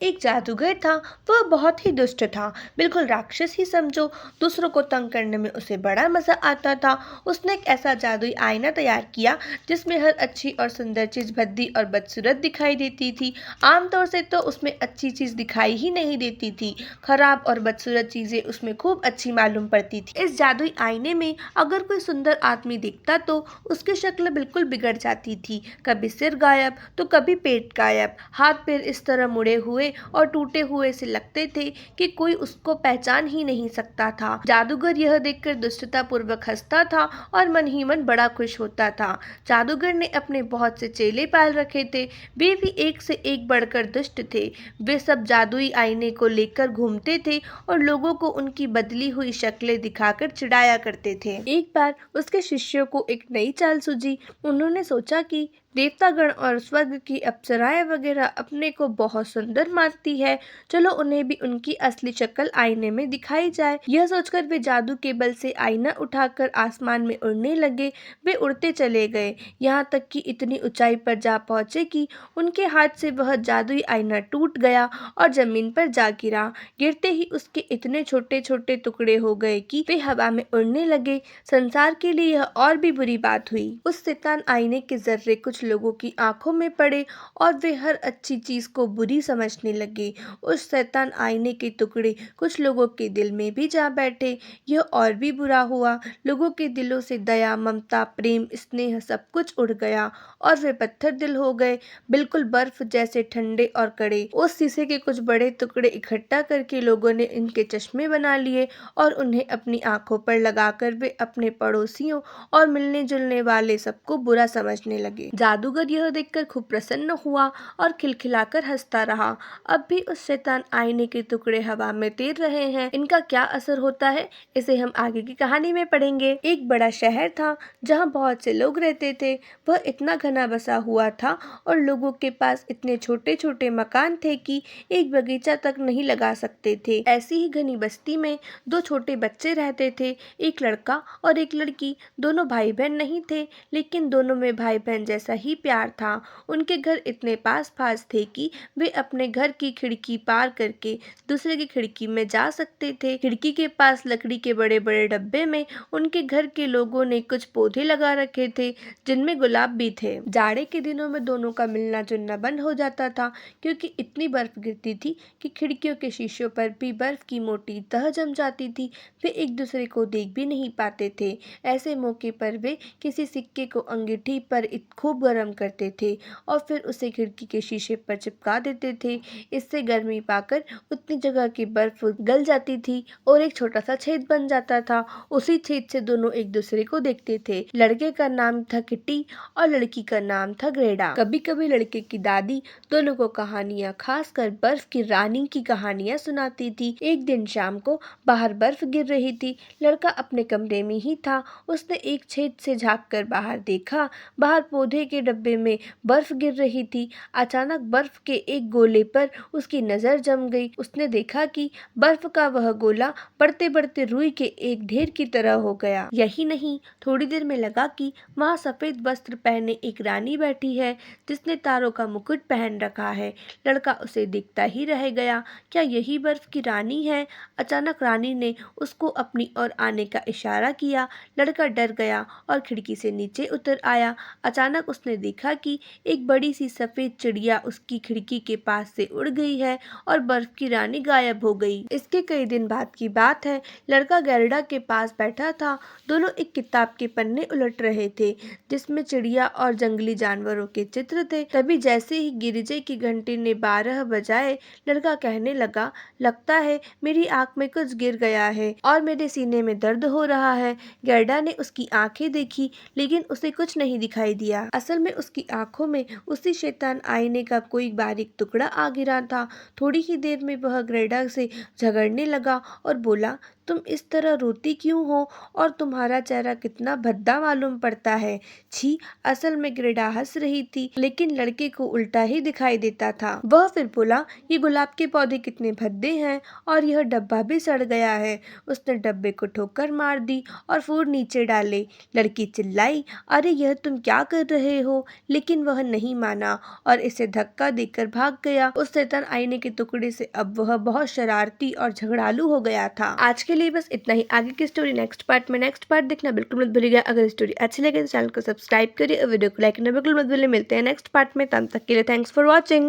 एक जादूगर था। वह बहुत ही दुष्ट था, बिल्कुल राक्षस ही समझो। दूसरों को तंग करने में उसे बड़ा मजा आता था। उसने एक ऐसा जादुई आईना तैयार किया जिसमें हर अच्छी और सुंदर चीज भद्दी और बदसूरत दिखाई देती थी। आमतौर से तो उसमें अच्छी चीज दिखाई ही नहीं देती थी, खराब और बदसूरत चीजें उसमें खूब अच्छी मालूम पड़ती थी। इस जादुई आईने में अगर कोई सुंदर आदमी दिखता तो उसकी शक्ल बिल्कुल बिगड़ जाती थी। कभी सिर गायब तो कभी पेट गायब, हाथ पैर इस तरह मुड़े हुए और टूटे हुए से लगते थे कि कोई उसको पहचान ही नहीं सकता था। जादूगर यह देखकर दुष्टता पूर्वक हंसता था और मन ही मन बड़ा खुश होता था। जादूगर ने अपने बहुत से चेले पाल रखे थे, वे भी एक से एक बढ़कर दुष्ट थे। वे सब जादुई आईने को लेकर घूमते थे और लोगों को उनकी बदली हुई शक्लें दिखाकर चिढ़ाया करते थे। एक बार उसके शिष्यों को एक नई चाल सूझी। उन्होंने सोचा कि देवतागण और स्वर्ग की अप्सराएं वगैरह अपने को बहुत सुंदर मानती है, चलो उन्हें भी उनकी असली शक्ल आईने में दिखाई जाए। यह सोचकर वे जादू के बल से आईना उठाकर आसमान में उड़ने लगे। वे उड़ते चले गए, यहाँ तक कि इतनी ऊंचाई पर जा पहुंचे कि उनके हाथ से वह जादुई आईना टूट गया और जमीन पर जा गिरा। गिरते ही उसके इतने छोटे छोटे टुकड़े हो गए कि वे हवा में उड़ने लगे। संसार के लिए यह और भी बुरी बात हुई। उस शैतान आईने के जर्रे कुछ लोगों की आंखों में पड़े और वे हर अच्छी चीज को बुरी समझने लगे। उस शैतान आईने के टुकड़े कुछ लोगों के दिल में भी जा बैठे। यह और भी बुरा हुआ। लोगों के दिलों से दया, ममता, प्रेम, स्नेह सब कुछ उड़ गया और वे पत्थर दिल हो गए, बिल्कुल बर्फ जैसे ठंडे और कड़े। उस शीशे के कुछ बड़े टुकड़े इकट्ठा करके लोगों ने इनके चश्मे बना लिए और उन्हें अपनी आंखों पर लगाकर वे अपने पड़ोसियों और मिलने जुलने वाले सबको बुरा समझने लगे। जादूगर यह देखकर खूब प्रसन्न हुआ और खिलखिलाकर हंसता रहा। अब भी उस शैतान आईने के टुकड़े हवा में तैर रहे हैं, इनका क्या असर होता है इसे हम आगे की कहानी में पढ़ेंगे। एक बड़ा शहर था जहाँ बहुत से लोग रहते थे। वह इतना घना बसा हुआ था और लोगों के पास इतने छोटे छोटे मकान थे कि एक बगीचा तक नहीं लगा सकते थे। ऐसी ही घनी बस्ती में दो छोटे बच्चे रहते थे, एक लड़का और एक लड़की। दोनों भाई बहन नहीं थे, लेकिन दोनों में भाई बहन जैसा ही प्यार था। उनके घर इतने पास पास थे कि वे अपने घर की खिड़की पार करके दूसरे की खिड़की में जा सकते थे। खिड़की के पास लकड़ी के बड़े बड़े डब्बे में उनके घर के लोगों ने कुछ पौधे लगा रखे थे जिनमें गुलाब भी थे। जाड़े के दिनों में दोनों का मिलना जुलना बंद हो जाता था, क्योंकि इतनी बर्फ गिरती थी कि खिड़कियों के शीशों पर भी बर्फ की मोटी तह जम जाती थी। वे एक दूसरे को देख भी नहीं पाते थे। ऐसे मौके पर वे किसी सिक्के को अंगीठी पर खूब गर्म करते थे और फिर उसे खिड़की के शीशे पर चिपका देते थे। इससे गर्मी पाकर उतनी जगह की बर्फ गल जाती थी और एक छोटा सा छेद बन जाता था। उसी छेद से दोनों एक दूसरे को देखते थे। लड़के का नाम था किट्टी और लड़की का नाम था ग्रेडा। कभी कभी लड़के की दादी दोनों को कहानियां, खासकर बर्फ की रानी की कहानियां सुनाती थी। एक दिन शाम को बाहर बर्फ गिर रही थी। लड़का अपने कमरे में ही था। उसने एक छेद से झांक कर बाहर देखा। बाहर पौधे के डब्बे में बर्फ गिर रही थी। अचानक बर्फ के एक गोले पर उसकी नजर जम गई। उसने देखा कि बर्फ का वह गोला बढ़ते बढ़ते रुई के एक ढेर की तरह हो गया। यही नहीं, थोड़ी देर में लगा कि वहाँ सफेद वस्त्र पहने एक रानी बैठी है जिसने तारों का मुकुट पहन रखा है। लड़का उसे देखता ही रह गया। क्या यही बर्फ की रानी है? अचानक रानी ने उसको अपनी ओर आने का इशारा किया। लड़का डर गया और खिड़की से नीचे उतर आया। अचानक उसने देखा कि एक बड़ी सी सफेद चिड़िया उसकी खिड़की के पास से उड़ गई है और बर्फ की रानी गायब हो गई। इसके कई दिन बाद की बात है। लड़का गैरडा के पास बैठा था। दोनों एक किताब के पन्ने उलट रहे थे जिसमें चिड़िया और जंगली जानवरों के चित्र थे। तभी जैसे ही गिरिजे की घंटी ने 12 बजाए, लड़का कहने लगा, लगता है मेरी आंख में कुछ गिर गया है और मेरे सीने में दर्द हो रहा है। गैरडा ने उसकी आंखें देखी, लेकिन उसे कुछ नहीं दिखाई दिया। असल में उसकी आंखों में उसी शैतान आईने का कोई बारीक टुकड़ा आ गिरा था। थोड़ी ही देर में वह गैरडा से झगड़ने लगा और बोला, तुम इस तरह रोती क्यों हो और तुम्हारा चेहरा कितना भद्दा मालूम पड़ता है। छी, असल में ग्रेडा हंस रही थी, लेकिन लड़के को उल्टा ही दिखाई देता था। वह फिर बोला, ये गुलाब के पौधे कितने भद्दे हैं और यह डब्बा भी सड़ गया है। उसने डब्बे को ठोकर मार दी और फूल नीचे डाले। लड़की चिल्लाई, अरे यह तुम क्या कर रहे हो? लेकिन वह नहीं माना और इसे धक्का देकर भाग गया। उस शैतान आईने के टुकड़े से अब वह बहुत शरारती और झगड़ालू हो गया था। आज के लिए बस इतना ही। आगे की स्टोरी नेक्स्ट पार्ट देखना बिल्कुल मत भूलिएगा। अगर स्टोरी अच्छी लगे तो चैनल को सब्सक्राइब करिए और वीडियो को लाइक करना बिल्कुल मत भूलिए। मिलते हैं नेक्स्ट पार्ट में, तब तक के लिए थैंक्स फॉर वॉचिंग।